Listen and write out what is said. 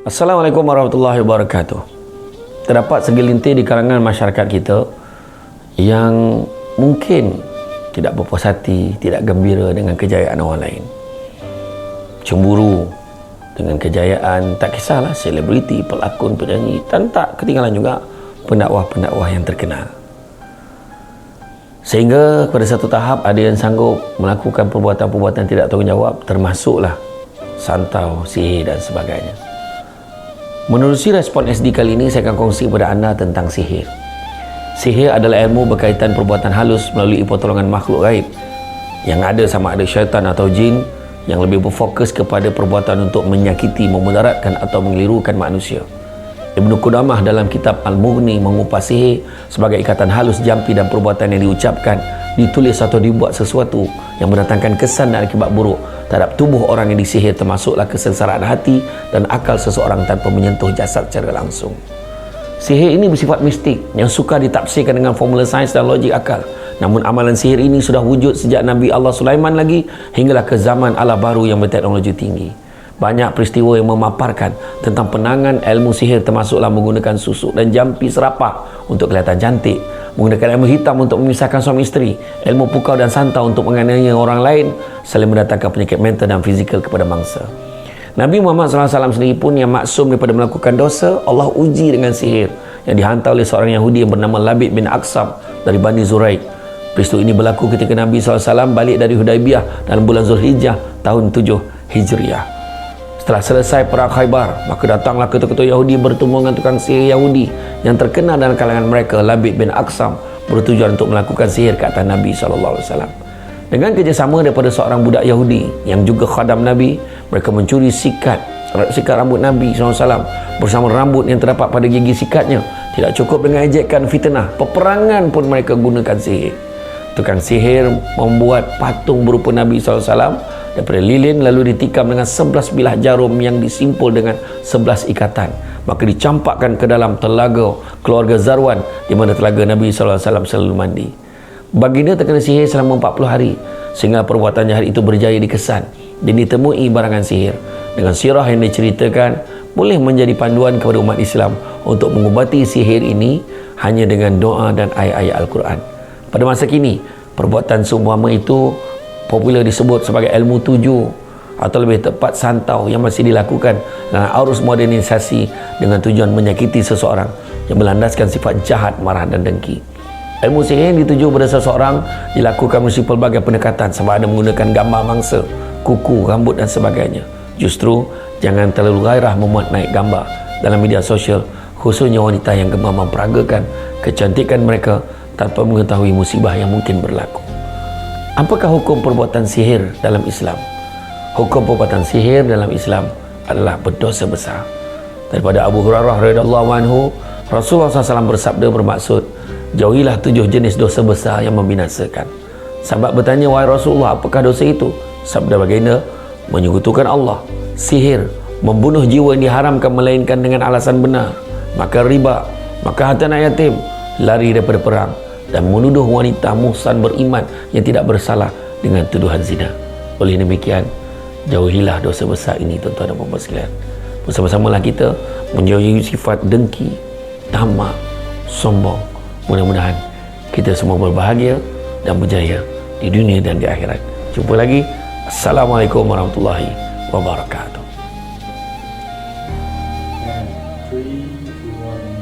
Assalamualaikum warahmatullahi wabarakatuh. Terdapat segelintir di kalangan masyarakat kita yang mungkin tidak berpuas hati, tidak gembira dengan kejayaan orang lain. Cemburu dengan kejayaan, tak kisahlah selebriti, pelakon, penyanyi, dan tak ketinggalan juga pendakwah-pendakwah yang terkenal. Sehingga pada satu tahap ada yang sanggup melakukan perbuatan-perbuatan tidak tanggungjawab, termasuklah santau, sihir dan sebagainya. Menerusi respon SD kali ini, saya akan kongsi kepada anda tentang sihir. Sihir adalah ilmu berkaitan perbuatan halus melalui pertolongan makhluk gaib yang ada, sama ada syaitan atau jin, yang lebih berfokus kepada perbuatan untuk menyakiti, memudaratkan atau mengelirukan manusia. Ibnu Qudamah dalam kitab Al-Mughni mengupas sihir sebagai ikatan halus, jampi dan perbuatan yang diucapkan, ditulis atau dibuat sesuatu yang mendatangkan kesan dan akibat buruk terhadap tubuh orang yang disihir, termasuklah kesengsaraan hati dan akal seseorang tanpa menyentuh jasad secara langsung. Sihir ini bersifat mistik yang suka ditafsirkan dengan formula sains dan logik akal. Namun amalan sihir ini sudah wujud sejak Nabi Allah Sulaiman lagi hinggalah ke zaman ala baru yang berteknologi tinggi. Banyak peristiwa yang memaparkan tentang penangan ilmu sihir, termasuklah menggunakan susuk dan jampi serapah untuk kelihatan cantik, menggunakan ilmu hitam untuk memisahkan suami isteri, ilmu pukau dan santau untuk menganiaya orang lain, saling mendatangkan penyakit mental dan fizikal kepada mangsa. Nabi Muhammad SAW sendiri pun yang maksum daripada melakukan dosa, Allah uji dengan sihir yang dihantar oleh seorang Yahudi yang bernama Labid bin Aqsam dari Bani Zuraid. Peristiwa ini berlaku ketika Nabi SAW balik dari Hudaibiyah dalam bulan Zulhijjah tahun 7 Hijriah. Setelah selesai perang Khaybar, maka datanglah ketua-ketua Yahudi bertemu dengan tukang sihir Yahudi yang terkenal dalam kalangan mereka, Labid bin Aqsam, bertujuan untuk melakukan sihir ke atas Nabi SAW. Dengan kerjasama daripada seorang budak Yahudi yang juga khadam Nabi, mereka mencuri sikat rambut Nabi SAW bersama rambut yang terdapat pada gigi sikatnya. Tidak cukup dengan ejekan fitnah, peperangan pun mereka gunakan sihir. Tukang sihir membuat patung berupa Nabi SAW daripada lilin, lalu ditikam dengan 11 bilah jarum yang disimpul dengan 11 ikatan, maka dicampakkan ke dalam telaga keluarga Zarwan, di mana telaga Nabi SAW selalu mandi. Baginda terkena sihir selama 40 hari sehingga perbuatan jahat itu berjaya dikesan dan ditemui barangan sihir. Dengan sirah yang diceritakan, boleh menjadi panduan kepada umat Islam untuk mengubati sihir ini hanya dengan doa dan ayat-ayat Al-Quran. Pada masa kini, perbuatan seumpama itu popular disebut sebagai ilmu tuju, atau lebih tepat santau, yang masih dilakukan dalam arus modernisasi dengan tujuan menyakiti seseorang yang melandaskan sifat jahat, marah dan dengki. Ilmu sihir yang dituju pada seseorang dilakukan melalui pelbagai pendekatan, sama ada menggunakan gambar mangsa, kuku, rambut dan sebagainya. Justru jangan terlalu gairah memuat naik gambar dalam media sosial, khususnya wanita yang gemar memperagakan kecantikan mereka tanpa mengetahui musibah yang mungkin berlaku. Apakah hukum perbuatan sihir dalam Islam? Hukum perbuatan sihir dalam Islam adalah berdosa besar. Daripada Abu Hurairah radhiyallahu anhu, Rasulullah SAW bersabda bermaksud, jauhilah 7 jenis dosa besar yang membinasakan. Sahabat bertanya, wahai Rasulullah, apakah dosa itu? Sabda baginda, menyekutukan Allah, sihir, membunuh jiwa yang diharamkan melainkan dengan alasan benar, makan riba, makan harta anak yatim, lari daripada perang, dan menuduh wanita muhsan beriman yang tidak bersalah dengan tuduhan zina. Oleh demikian, jauhilah dosa besar ini, tuan-tuan dan puan-puan sekalian. Bersama-samalah kita menjauhi sifat dengki, tamak, sombong. Mudah-mudahan kita semua berbahagia dan berjaya di dunia dan di akhirat. Jumpa lagi. Assalamualaikum warahmatullahi wabarakatuh. And 3, 2, 1.